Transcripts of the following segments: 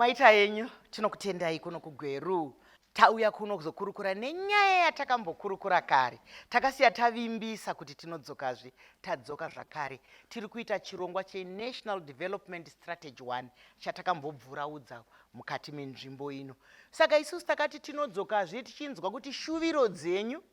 Maita yenyu, tinokutendai kuno kuGWERU. Tauya kuno kuzokurukura nenyaya yatakambokurukura kare. Takasiya tavimbisa kuti tinodzokazve, tadzoka zvakare. Tiri kuita chirongwa cheNational Development Strategy 1 chatakambobvuraudza mukati menzvimbo ino. Saka isusu takati tinodzokazve tichinzwa kuti shuviro dzenyu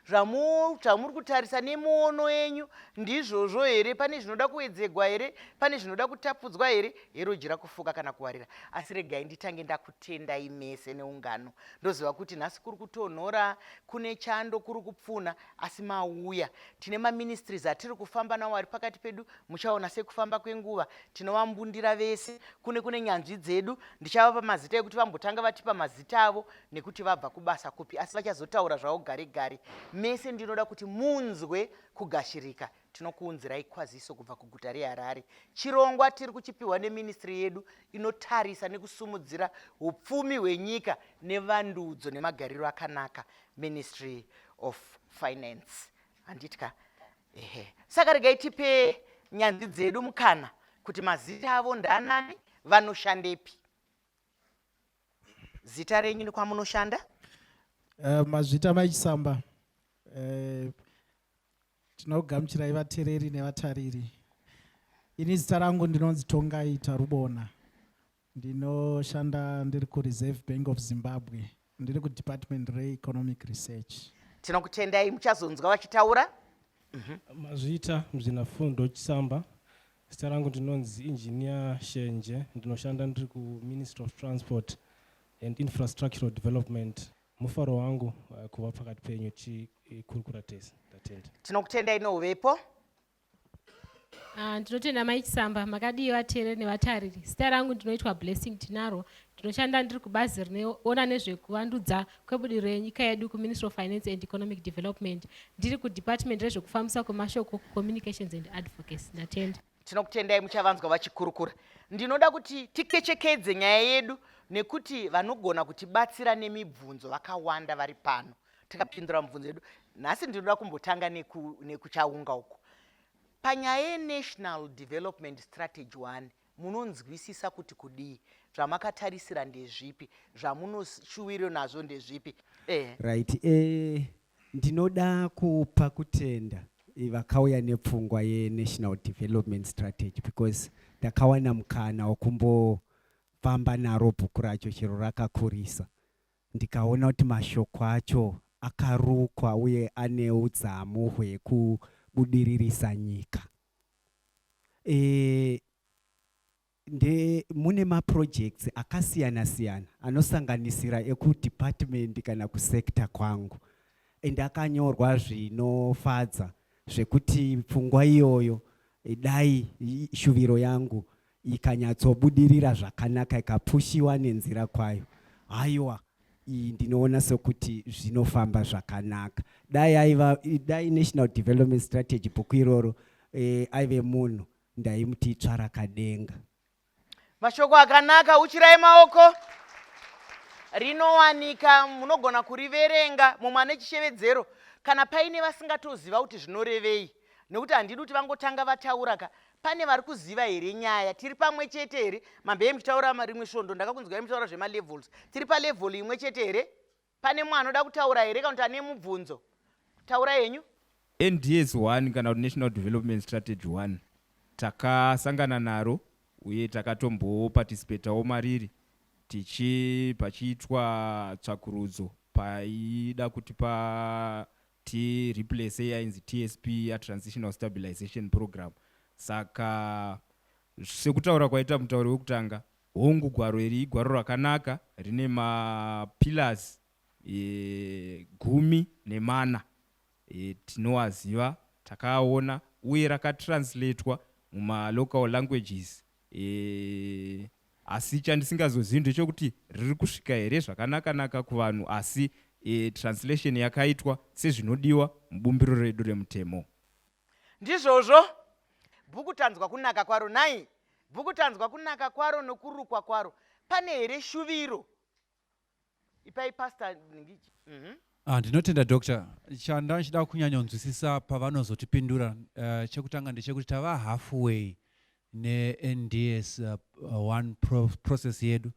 zvamuri kutarisa nemuono yenyu ndizvozvo here, pane zvinoda kuwedzegwa here, pane zvinoda kutapudzwa here, hero jira kufuka kana kuwarira. Asi regai nditange ndakutendai mese neungano. Ndoziva kuti nhasi kuri kutonhora, kune chando kuri kupfuna, asi mauya. Tine maministries atiri kufamba nawo ari pakati pedu, muchaona sekufamba kwenguva. Tinovambundira vese, kune nyanzvi dzedu, ndichavapa mazita ekuti vambotanga vatipa mazita avo nekuti vabva kubasa kupi, asi vachazotaura zvavo gare gare. Mese ndinoda kuti munzwe kugashirika. Tinokuunzirai kwaziso kubva kuguta reHarare. Chirongwa tiri kuchipiwa neministry yedu inotarisa nekusumudzira upfumi hwenyika nevandudzo nemagariro akanaka, Ministry of Finance. Anditka saka regai tipe nyanzvi dzedu mukana kuti mazita avo ndanani, vanoshandepi. Zita renyu ni kwamunoshanda? Mazvita Mai Chisamba. Tinogamuchirai vateereri nevatariri. Ini zita rangu ndinonzi Tongai Tarubona. Ndinoshanda ndiri kuReserve Bank of Zimbabwe. Ndiri kuDepartment reEconomic Research. Tinokutendai, muchazonzwa vachitaura. Mazvita Mzvinafundo Chisamba. Zita rangu ndinonzi Engineer Shenje. Ndinoshanda ndiri kuMinistry of Transport and Infrastructural Development. Mufaro wangu kuva pakati penyu chikurukura tese. Ndatenda. Tinokutendai nouvepo. Ndinotenda Mai Chisamba, makadii vateereri nevatariri. Zita rangu ndinoitwa Blessing Tinaro. Ndinoshanda ndiri kubazi rinoona nezvekuvandudza kwebudiriro yenyika yedu kuMinistry of Finance and Economic Development. Ndiri kuDepartment rezvekufambisa kwemashoko, Communications and Advocacy. Ndatenda. Tinokutendai, muchavanzwa vachikurukura. Ndinoda kuti tikechekedze nyaya yedu nekuti vanogona kutibatsira nemibvunzo vakawanda vari pano. Tikapindura mibvunzo yedu. Nhasi ndinoda kumbotanga nekuchaunga uku. Panyaya yeNational Development Strategy 1 munonzwisisa kuti kudii, zvamakatarisira ndezvipi, zvamunoshuwiro nazvo ndezvipi? Right. Ndinoda kupa kutenda vakauya nepfungwa yeNational Development Strategy because ndakawana mukana wekumbofamba naro bhuku racho chero rakakurisa. Ndikaona kuti mashoko acho akarukwa uye ane udzamu hwekubudiririsa nyika. Mune maprojects akasiyana siyana anosanganisira ekudepartment kana kusekta kwangu. Akanyorwa zvinofadza zvekuti pfungwa iyoyo dai shuviro yangu ikanyatsobudirira zvakanaka ikapushiwa nenzira kwayo. Haiwa, ndinoona sokuti zvinofamba zvakanaka. Dai National Development Strategy bhuku iroro aive munhu ndaimuti tsvara kadenga. Mashoko akanaka, uchirai maoko. Rinowanika, munogona kuriverenga mumwe ane chishevedzero kana paine vasingatoziva kuti zvinorevei, nekuti handidi kuti vangotanga vataura ka. Pane vari kuziva here nyaya? Tiri pamwe chete here? Mambeye muchitaura rimwe svondo, ndakakunzwai muchitaura zvemalevels. Tiri palevel imwe chete here? Pane mumwe anoda kutaura here kana kuti ane mubvunzo? Taura yenyu. NDS 1 kana kuti National Development Strategy 1 takasangana naro uye takatomboparticipatawo mariri pachiitwa tsvakurudzo paida kuti replace yainzi TSP Transitional Stabilization Program. Saka sekutaura kwaita mutauri wekutanga, hongu gwaro iri igwaro rakanaka rine mapillars 14 tinowaziva, takaona uye rakatranslatewa mumalocal languages. Asi chandisingazozivi ndechekuti riri kusvika here zvakanaka kuvanhu, asi translation yakaitwa sezvinodiwa mubumbiro redu remutemo. Ndizvozvo bhuku tanzwa kunaka kwaro nai. Bhuku tanzwa kunaka kwaro nokurukwa kwaro. Pane here shuviro? Ipai pastor Ningiji. Ndinotenda Dr. Chanda nchida kunyanyonzwisisa pavanozotipindura. Chekutanga ndechekuti tava halfway ne NDS 1 process yedu.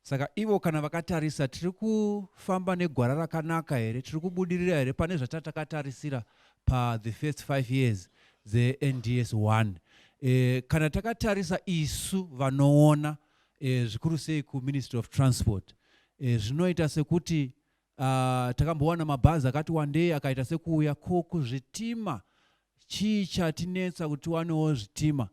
saka ivo kana vakatarisa tiri kufamba negwara rakanaka here, tiri kubudirira here pane zvatakatarisira the first 5 years NDS 1. Kana takatarisa isu vanoona zvikuru sei Ministry of Transport, zvinoita sekuti takambowana mabhazi akati wandei akaita sekuuya kuzvitima chii chatinetsa kuti tiwanewo zvitima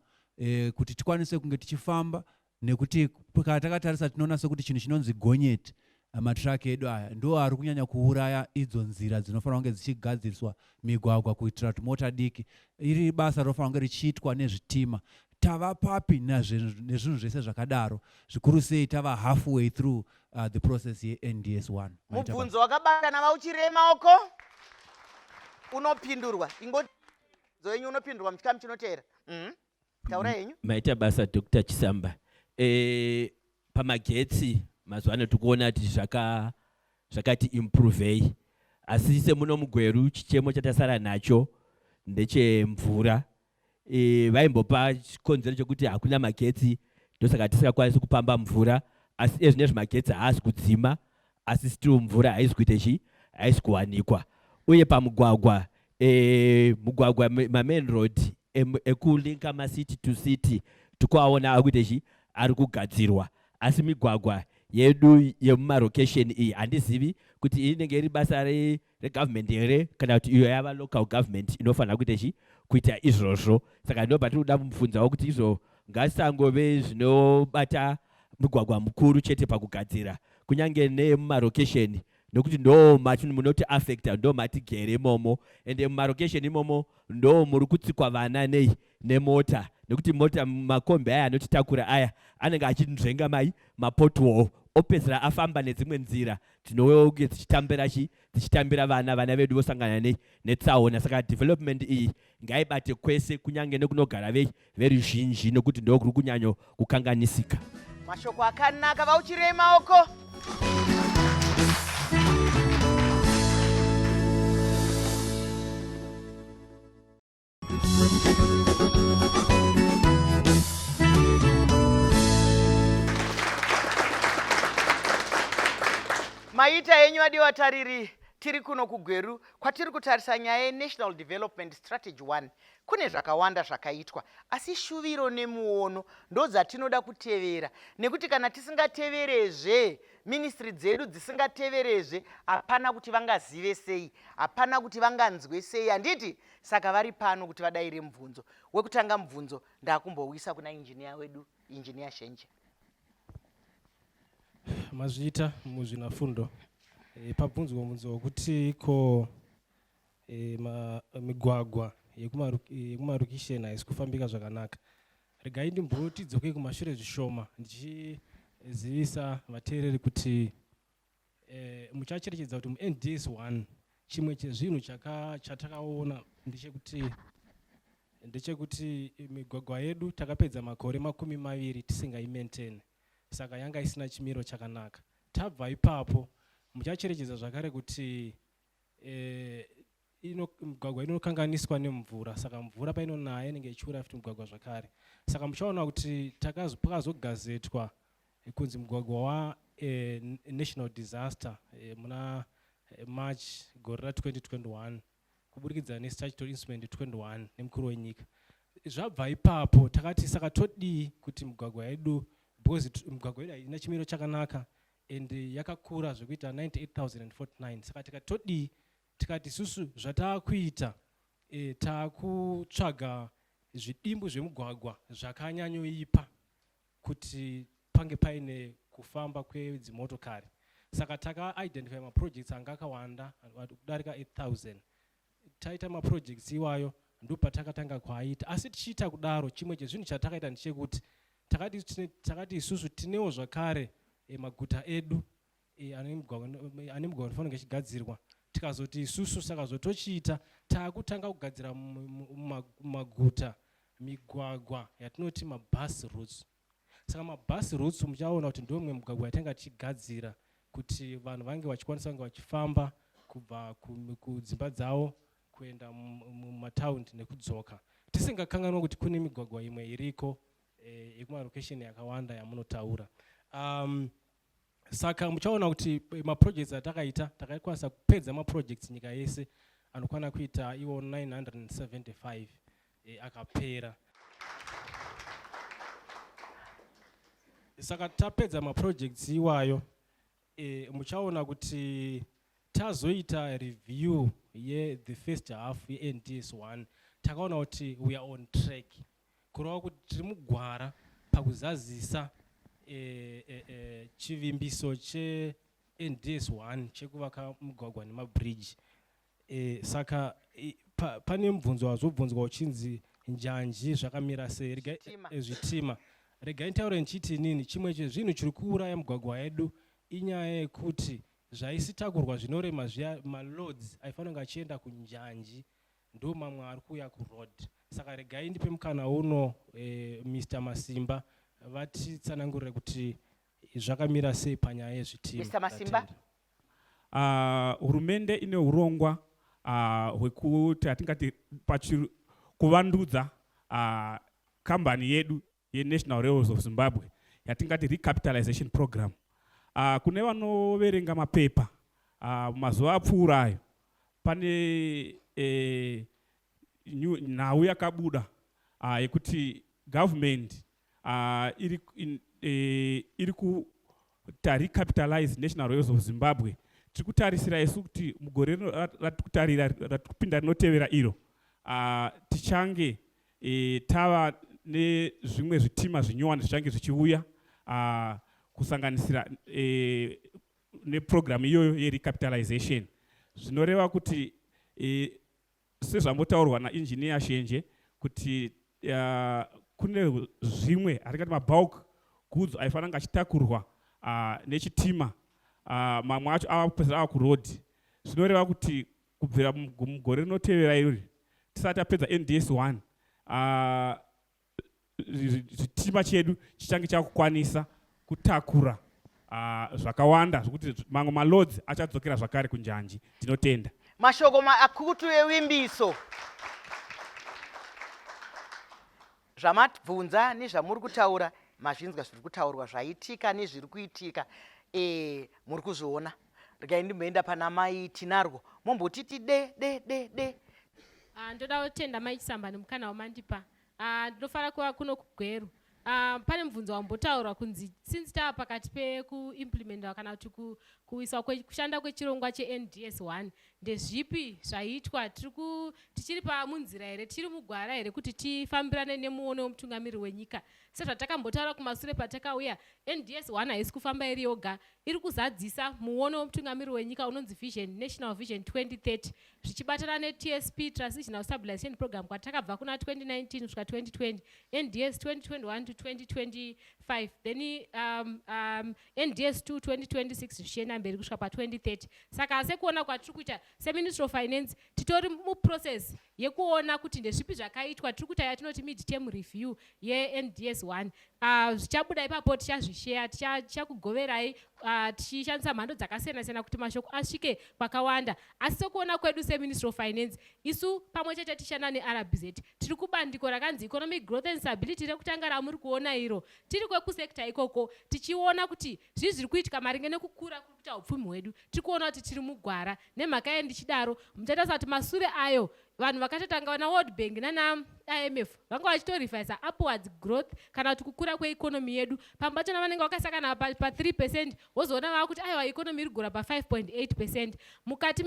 kuti tikwanise kunge tichifamba, nekuti kana takatarisa tinoona sekuti chinhu chinonzi gonyeti matraki edu aya ndo ari kunyanya kuuraya idzo nzira dzinofanira kunge dzichigadziriswa migwagwa kuitira kuti mota diki iri basa rinofanira kunge richiitwa nezvitima. Tava papi nezvinhu zvese zvakadaro, zvikuru sei tava halfway through the process NDS 1. Mubvunzo wakabatana vauchirema oko unopindurwa, ingoti zoenyu unopindurwa muchikamu chinoteera. Taura yenyu. Maita basa Dr. Chisamba. Pamagetsi mazuano tikuona kuti zvakati improve, asi semuno muGweru chichemo chatasara nacho ndechemvura. Vaimbopa chikonzero chokuti hakuna magetsi ndosaka tisingakwanisi kupamba mvura, asi ezvinezvi magetsi haasi kudzima, asi still mvura haisi kuita chi, haisi kuwanikwa. Uye pamugwagwa mugwagwa main road ekulinka macity to city tikuaona akuita chi, ari kugadzirwa, asi migwagwa yedu yemumarokesheni iyi handizivi kuti inenge iri basa regovernment here kana kuti iyo yava local government inofanira kuita chi, kuita izvozvo. Saka ndobva tiri kuda kumubvunzawo kuti izvo ngasangove zvinobata mugwagwa mukuru chete pakugadzira, kunyange nemumarokesheni, nokuti ndo munoti affecta, ndo matigere imomo, ende mumarokesheni imomo ndo muri kutsikwa vana nemota, nekuti mota makombi aya anotitakura aya anenge achinzvenga mapothole opedzera afamba nedzimwe nzira tinouye tichitambira vana vedu vosangana netsaona. Saka development iyi ngaibate kwese, kunyange nekunogara veruzhinji, nokuti ndo kuri kunyanyo kukanganisika. Mashoko akanaka vauchirema oko. Maita yenyu vadiwa vatariri, tiri kuno kuGweru kwatiri kutarisa nyaya yeNational Development Strategy 1. Kune zvakawanda zvakaitwa, asi shuviro nemuono ndo dzatinoda kutevera, nekuti kana tisingateverezve, ministry dzedu dzisingateverezve, hapana kuti vangazive sei, hapana kuti vanganzwe sei, handiti? Saka vari pano kuti vadaire mubvunzo. Wekutanga mubvunzo ndakumbowisa kuna injiniya wedu, injiniya Shenje. Mazvita muzvinafundo pabvunzwa mubvunzo wokuti ko migwagwa yekumarokesheni haisi kufambika zvakanaka. Regai ndimbotidzoke kumashure zvishoma ndichizivisa vateereri kuti muchacherechedza kuti muNDS 1 chimwe chezvinhu chatakaona ndechekuti migwagwa yedu takapedza makore 20 tisingaimaintain, saka yanga isina chimiro chakanaka. Tabva ipapo muchacherechedza zvakare kuti migwagwa inokanganiswa nemvura, saka mvura painonaya inenge ichiura futi mugwagwa zvakare. Saka muchaona kuti pakazogazetwa kunzi mugwagwa wa national disaster muna March gore 2021 kuburikidza nestatutory instrument 21 nemukuru wenyika. Zvabva ipapo takati saka todii kuti migwagwa yedu, because migwagwa yedu haina chimiro chakanaka and yakakura zvekuita 98,049. Saka tikatodii, tikati susu zvataakuita taakutsvaga zvidimbu zvemugwagwa zvakanyanyoipa kuti pange paine kufamba kwedzimotokari. Saka taka-identify maprojects anga akawanda kudarika 8,000. Taita maprojects iwayo ndopatakatanga kwaita, asi tichiita kudaro chimwe chezvinhu chatakaita ndechekuti takati isusu tinewo zvakare maguta edu ane migwagwa inofanira kunge ichigadzirwa. Tikazoti isusu saka zotochiita taakutanga kugadzira maguta migwagwa yatinoti mabus routes. Saka mabus routes muchaona kuti ndomwe mugwagwa yatanga tichigadzira kuti vanhu vange vachikwanisa kunge vachifamba kubva kudzimba dzavo kuenda mumataundi nekudzoka. Tisingakanganwa kuti kune migwagwa imwe iriko yekumarokesheni yakawanda yamunotaura. saka muchaona kuti maprojects atakaita takakwanisa kupedza maprojects nyika yese anokwana kuita iwo 975 akapera. Saka tapedza maprojects iwayo muchaona kuti tazoita review the first half NDS 1 takaona kuti we are on track kureva kuti tiri mugwara pakuzadzisa chivimbiso NDS 1 chekuvaka mugwagwa nemabridge. Saka pane mubvunzo wazobvunzwa uchinzi njanji zvakamira sei zvitima. Regai ntaure nchiti nini, chimwe chezvinhu chiri kuuraya mugwagwa yedu inyaya yekuti zvaisitakurwa zvinorema zviya maloads aifanira kunge achienda kunjanji ndo mamwe ari kuuya kuroad. Saka regai ndipe mukana uno Mr. Masimba vatitsanangurire kuti zvakamira sei panyaya yezvitima. Mr. Masimba. Hurumende ine urongwa hwekuti atingati kuvandudza kambani yedu yeNational Railways of Zimbabwe yatingati recapitalization program. Kune vanoverenga mapepa mazuva apfuurayo pane nhau yakabuda yekuti government iri kuta recapitalize National Railways of Zimbabwe. Tiri kutarisira isu kuti mugore ratikupinda rinotevera iro tichange tava nezvimwe zvitima zvinyowani zvichange zvichiuya kusanganisira neprogramu iyoyo yerecapitalization. Zvinoreva kuti sezvambotaurwa nainjiniya Shenje kuti kune zvimwe atingati mabulk goods aifanira kunge achitakurwa nechitima, mamwe acho ava kupedzera ava kuroad. Zvinoreva kuti kubvira mugore rinotevera iri tisati tapedza NDS 1 zvitima chedu chichange chakukwanisa kutakura zvakawanda zvokuti mamwe maloads achadzokera zvakare kunjanji. Tinotenda. Mashoko akutu evimbiso zvamabvunza nezvamuri kutaura mazvinzwa zviri kutaurwa zvaitika nezviri kuitika muri kuzviona. Regai ndimboenda pana Mai tinarwo mombotiti de. Ndoda kutenda Mai Chisamba nemukana wamandipa. Ndinofanira kuva kuno kuGweru. Pane mubvunzo wambotaurwa kunzi since tava pakati pekuimplementa kana kuti kuisa kushanda kwechirongwa cheNDS 1 ndezvipi zvaitwa, tichiri pamunzira here, tiri mugwara here kuti tifambirane nemuono wemutungamiri wenyika. Sezvatakambotaura kumashure patakauya, NDS 1 haisi kufamba iri yoga, iri kuzadzisa muono wemutungamiri wenyika unonzi National Vision 2030 zvichibatana neTSP Transitional Stabilization Program kwatakabva kuna 2019 kusvika 2020, NDS 2021 to 2025, then NDS 2 2026 zvichienda mberi kusvika pa2030. Saka sekuona kwatiri kuita seMinistry of Finance titori muprocess yekuona kuti ndezvipi zvakaitwa. Tiri kuita yatinoti mid-term review yeNDS 1. Zvichabuda ipapo tichazvishare, tichakugoverai tichishandisa mhando dzakasiyana-siyana kuti mashoko asvike kwakawanda. Asi sekuona kwedu seMinistry of Finance, isu pamwe chete tichishanda neRBZ tiri kubandiko rakanzi Economic Growth and Stability rekutanga ramuri kuona iro. Tiri kwekusekta ikoko tichiona kuti zviri kuitika maringe nekukura kuri kuita upfumi hwedu. Tiri kuona kuti tiri mugwara. Nemhaka yendichidaro muchatarisa kuti mashure ayo vanhu vakatotanga na World Bank nana IMF vanga vachitorevisa upwards growth kana kuti kukura kweekonomi yedu. Pambachona vanenge vakasakana pa 3%, wozoona vava kuti aiwa ikonomi iri kugura pa 5.8%. Mukati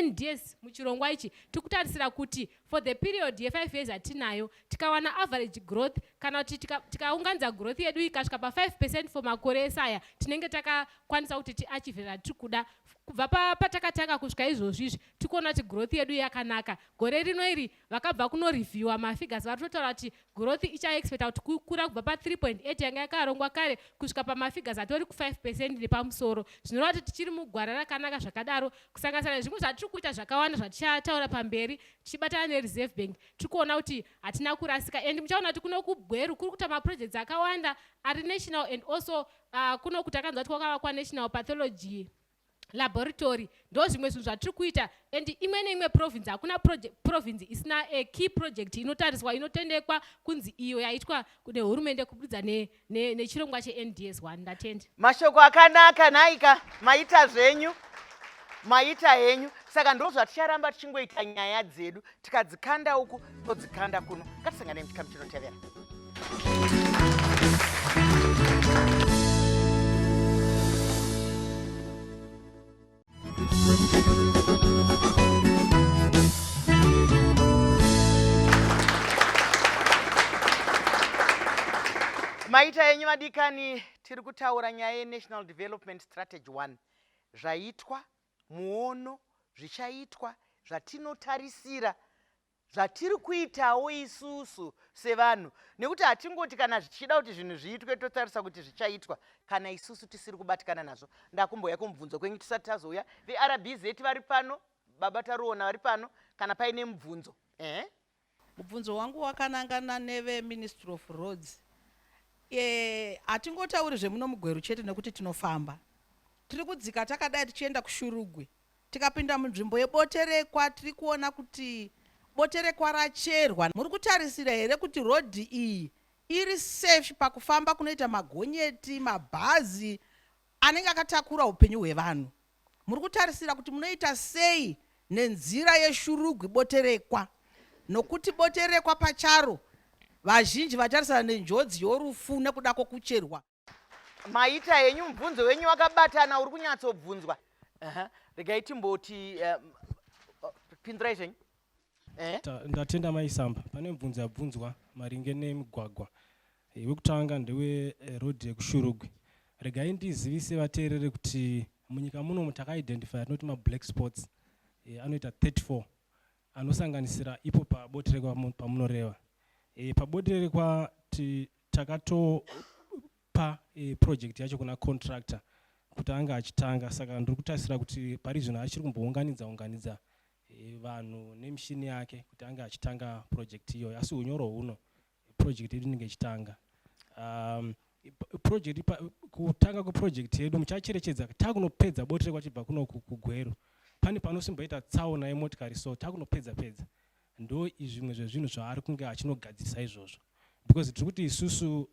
NDS muchirongwa ichi tikutarisira kuti for the period ye5 years atinayo tikawana average growth kana kuti tikaunganidza growth yedu ikasvika pa 5% for makore esaya tinenge takakwanisa kuti tiachivhera tiri kuda. Kubva patakatanga kusvika izvozvizvi tikuona kuti growth yedu yakanaka. Gore rino iri vakabva kunoreviewa mafigures vari kutotaura kuti growth ichaexpecta kuti kukura kubva pa 3.8 yanga yakarongwa kare kusvika pamafigures atori ku 5% nepamusoro. Zvinoreva kuti tichiri mugwara rakanaka zvakadaro. Kusanganisira nezvimwe zvatiri kuita zvakawanda zvatichataura pamberi tichibatana neReserve Bank tiri kuona kuti hatina kurasika. And muchaona kuti kuno kuGweru kuri kuita maprojects akawanda ari national and also kuno kuti akanzwa kuti kwakavakwa National Pathology laboratory ndo zvimwe zvinhu zvatiri kuita. And imwe neimwe province hakuna province isina key project inotariswa inotendekwa kunzi iyo yaitwa nehurumende kubudikidza nechirongwa che-NDS1. Ndatenda. Mashoko akanaka nhaika maita zvenyu. Maita henyu. Saka ndo zvaticharamba tichingoita nyaya dzedu. Tikadzikanda uku todzikanda kuno. Ngatisangane muchikamu chinotevera. Maita henyu madikani, tiri kutaura nyaya yeNational Development Strategy 1. Zvaitwa, muono, zvichaitwa, zvatinotarisira, zvatiri kuitawo isusu sevanhu. Nekuti hatingoti kana zvichida kuti zvinhu zviitwe totarisa kuti zvichaitwa kana isusu tisiri kubatikana nazvo. Ndakumbouya kumubvunzo kwenyu tisati tazouya. VRBZ vari pano, baba taruona vari pano, kana paine mubvunzo. Mubvunzo wangu wakanangana neve Ministry of Roads. Hatingotauri zvemuno muGweru chete nekuti tinofamba. Tiri kudzika takadai tichienda kuShurugwe. Tikapinda munzvimbo yeboterekwa tiri kuona kuti boterekwa racherwa. Muri kutarisira here kuti rodhi iyi iri safe pakufamba kunoita magonyeti, mabhazi anenge akatakura upenyu hwevanhu? Muri kutarisira kuti munoita sei nenzira yeShurugwe boterekwa? Nokuti boterekwa pacharo vazhinji vatarisana nenjodzi yorufu nekuda kwokucherwa. Maita henyu mubvunzo wenyu wakabatana, uri kunyatsobvunzwa. Regai timboti pinzirai zvenyu. Ndatenda Mai Chisamba. Pane mubvunzo yabvunzwa maringe nemigwagwa. Wekutanga ndewe road yekuShurugwe. Regai ndizivise vateereri kuti munyika muno takaidentify tinoti ma-black spots anoita 34 anosanganisira ipo paboterekwa pamunoreva. Paboterekwa takatopa project yacho kuna contractor kuti anga achitanga. Saka ndiri kutarisira kuti pari zvino achiri kumbounganidza vanhu nemishini yake kuti anga achitanga project iyoyo. Asi unyoro huno project yedu inenge ichitanga. Kutanga kweproject yedu muchacherechedza takunopedza boterekwa chibva kuno kuGweru. Pane panosimboita tsaona yemotikari, so takunopedza. Ndo zvimwe zvezvinhu zvaari kunge achinogadzirisa izvozvo. Because tiri kuti isusu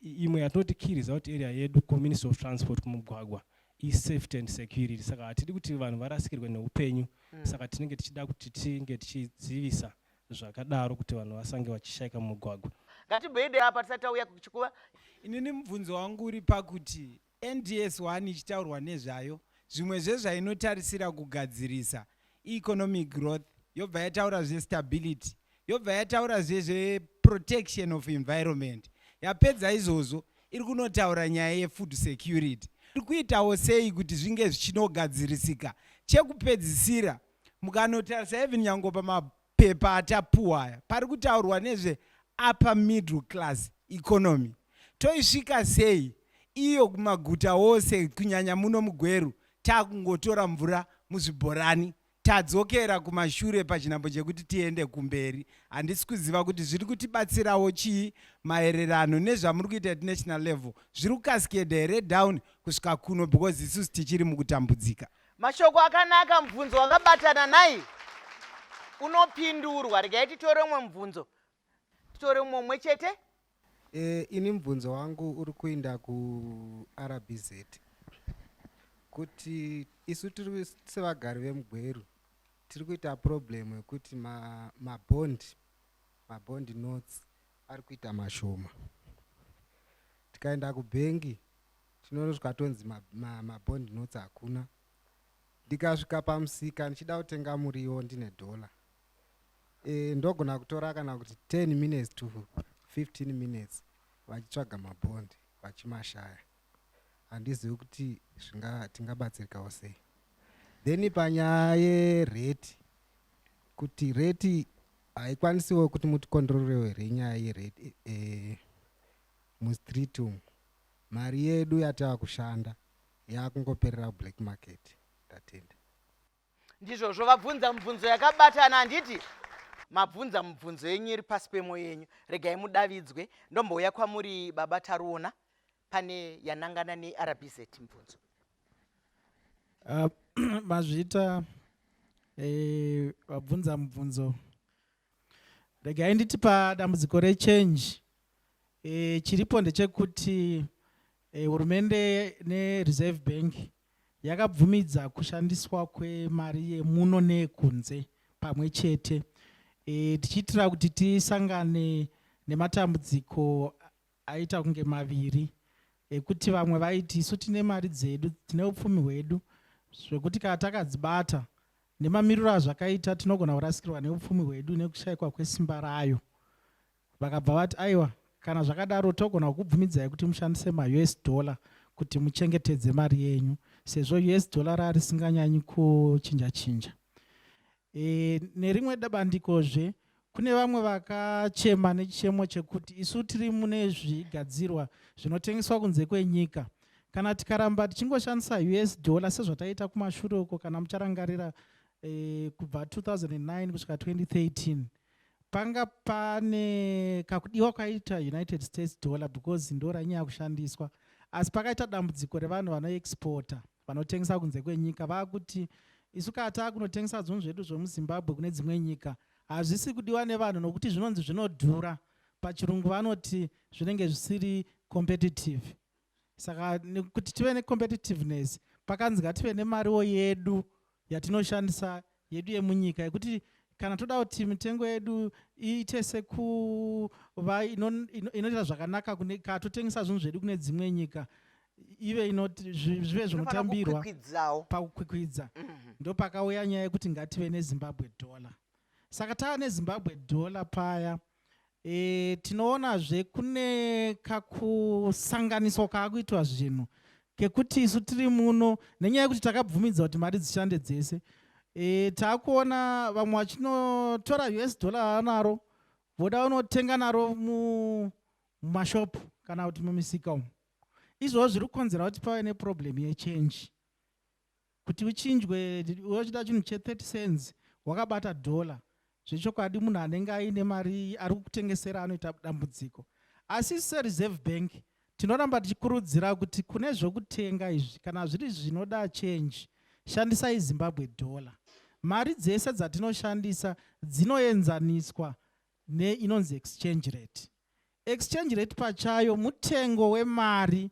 imwe yatinoti key result area yedu kuMinistry of Transport kumugwagwa safety and security. Saka hatidi kuti vanhu varasikirwe neupenyu. Saka tinenge tichida kuti tinge tichidzivisa zvakadaro kuti vanhu vasange vachishayika mumugwagwa. Ngatibvede apa tisati tauya kuchikuva. Inini mubvunzo wangu uri pakuti NDS1 ichitaurwa nezvayo, zvimwe zvezvainotarisira kugadzirisa economic growth, yobva yataura zve-stability, yobva yataura zve-protection of environment. Yapedza izvozvo iri kunotaura nyaya ye-food security. Iri kuitawo sei kuti zvinge zvichinogadzirisika? Chekupedzisira, mukanotarisa even nyango pamapepa atapuwa aya, pari kutaurwa nezve-upper middle class economy. Toisvika sei iyo kumaguta wose kunyanya muno muGweru takungotora mvura muzvibhorani, tadzokera kumashure pachinhambo chekuti tiende kumberi? Handisi kuziva kuti zviri kutibatsirawo chii maererano nezvamuri kuita at national level. Zviri kukasikeda here down kusvika kuno because isusu tichiri mukutambudzika. Mashoko akanaka, mubvunzo wakabatana naye unopindurwa. Regai titore umwe mubvunzo. Titore umwe chete. Ini mubvunzo wangu uri kuenda kuRBZ kuti isu tiri sevagari vemuGweru tiri kuita problem yekuti mabond notes ari kuita mashoma. Tikaenda kubhengi tinonosvika tonzi mabond notes hakuna. Ndikasvika pamusika ndichida kutenga muriwo ndine $1, ndogona kutora kana kuti 10 minutes to 15 minutes vachitsvaga mabhondi vachimashaya. Handizivi kuti tingabatsirikawo sei. Then panyaya yereti, kuti reti haikwanisiwo kuti mutikontrolewe here nyaya yereti mustreet umu. Mari yedu yatava kushanda yakungoperera black market. Ndatenda. Ndizvozvo vabvunza mubvunzo yakabatana. Handiti mabvunza mubvunzo yenyu iri pasi pemwoyo yenyu. Regai mudavidzwe. Ndombouya kwamuri baba taruona. Pane yanangana neRBZ mubvunzo. Mazvita wabvunza mubvunzo. Regai nditi padambudziko rechange chiripo ndechekuti hurumende neReserve Bank yakabvumidza kushandiswa kwemari yemuno neyekunze pamwe chete, tichiitira kuti tisangane nematambudziko aita kunge maviri ekuti vamwe vaiti isu tine mari dzedu, tine upfumi hwedu zvekuti kana takadzibata nemamiriro azvakaita tinogona kurasikirwa neupfumi hwedu nekushayikwa kwesimba rayo. Vakabva vati aiwa, kana zvakadaro togona kukubvumidzai kuti mushandise ma-US dollar kuti muchengetedze mari yenyu, sezvo US dollar risinganyanyi kuchinja. Nerimwe dambandikozve kune vamwe vakachema nechichemo chekuti isu tiri mune zvigadzirwa zvinotengeswa kunze kwenyika. Kana tikaramba tichingoshandisa US dollar sezvataita kumashure uko, kana mucharangarira kubva 2009 kusvika 2013 panga pane kakudiwa kwaita United States dollar because ndo ranyanya kushandiswa, asi pakaita dambudziko revanhu vanoexporta, vanotengesa kunze kwenyika, vakuti isu kana kunotengesa zvinhu zvedu zvemuZimbabwe kune dzimwe nyika hazvisi kudiwa nevanhu nokuti zvinonzi zvinodhura, pachirungu vanoti zvinenge zvisiri competitive. Saka nekuti tive necompetitiveness pakanzi ngative nemariwo yedu yatinoshandisa yedu yemunyika, yekuti kana toda kuti mitengo yedu iite sekuva inoita zvakanaka kana totengesa zvinhu zvedu kune dzimwe nyika, ive zvive zvinotambirwa pakukwikwidza. Ndo pakauya nyaya yekuti ngative neZimbabwe dollar. Saka tava neZimbabwe dollar paya, tinoonazve kune kakusanganiswa kaakuitwa zvinhu kekuti isu tiri muno nenyaya yekuti takabvumidza kuti mari dzishande dzese. Taakuona vamwe vachinotora US dollar vanaro voda unotenga naro mumashopu kana kuti mumisika umu. Izvozvo zviri kukonzera kuti pave neproblem yechange, kuti uchinjwe uchida chinhu che30 cents wakabata dollar, zvechokwadi munhu anenge aine mari ari kukutengesera anoita dambudziko. Asi seReserve Bank tinoramba tichikurudzira kuti kune zvokutenga izvi kana zviri zvinoda change, shandisai Zimbabwe dollar. Mari dzese dzatinoshandisa dzinoenzaniswa inonzi exchange rate. Exchange rate pachayo mutengo wemari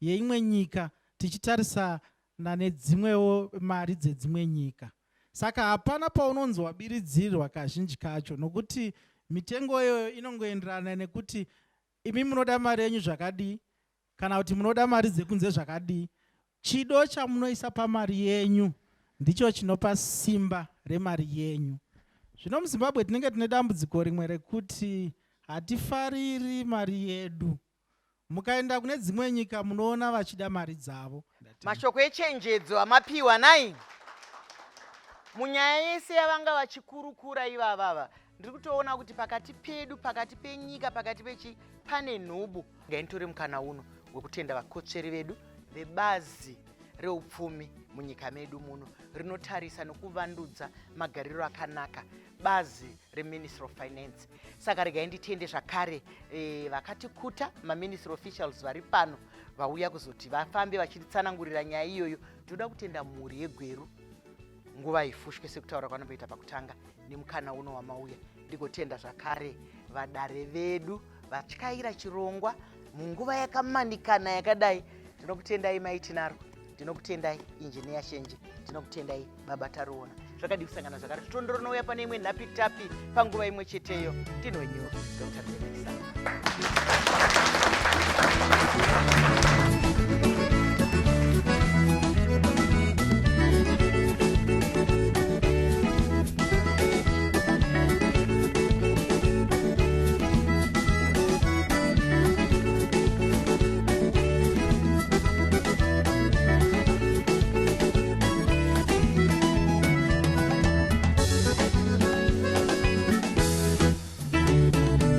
yeimwe nyika tichitarisa nedzimwewo mari dzedzimwe nyika. Saka hapana paunonzi wabiridzirirwa kazhinji kacho, nokuti mitengo iyoyo inongoenderana nekuti imi munoda mari yenyu zvakadii kana kuti munoda mari dzekunze zvakadii. Chido chamunoisa pamari yenyu ndicho chinopa simba remari yenyu. Zvino muZimbabwe tinenge tine dambudziko rimwe rekuti hatifariri mari yedu. Mukaenda kune dzimwe nyika munoona vachida mari dzavo. Mashoko echenjedzo amapiwa nai. Munyaya yese yavanga vachikurukura ivavava, ndiri kutoona kuti pakati pedu, pakati penyika, pakati pechi pane nhubu. Ngaitore mukana uno wekutenda vakotsveri vedu vebazi reupfumi munyika medu muno rinotarisa nokuvandudza magariro akanaka, bazi reMinistry of Finance. Saka regai nditende zvakare vakatikuta maministry officials vari pano vauya kuzoti vafambe vachitsanangurira nyaya iyoyo. Tinoda kutenda mhuri yeGweru, nguva ifushwe sekutaura kwanomboita pakutanga nemukana uno wamauya. Ndigotenda zvakare vadare vedu vatyaira chirongwa munguva yakamanikana yakadai. Tinokutendai Mai Tinaro, tinokutendai Engineer Shenje, tinokutendai Baba Taruona. Zvakadi kusangana zvakare tondoronoya pane imwe nhapitapi panguva imwe cheteyo. Tinonyo Dr. Teresa.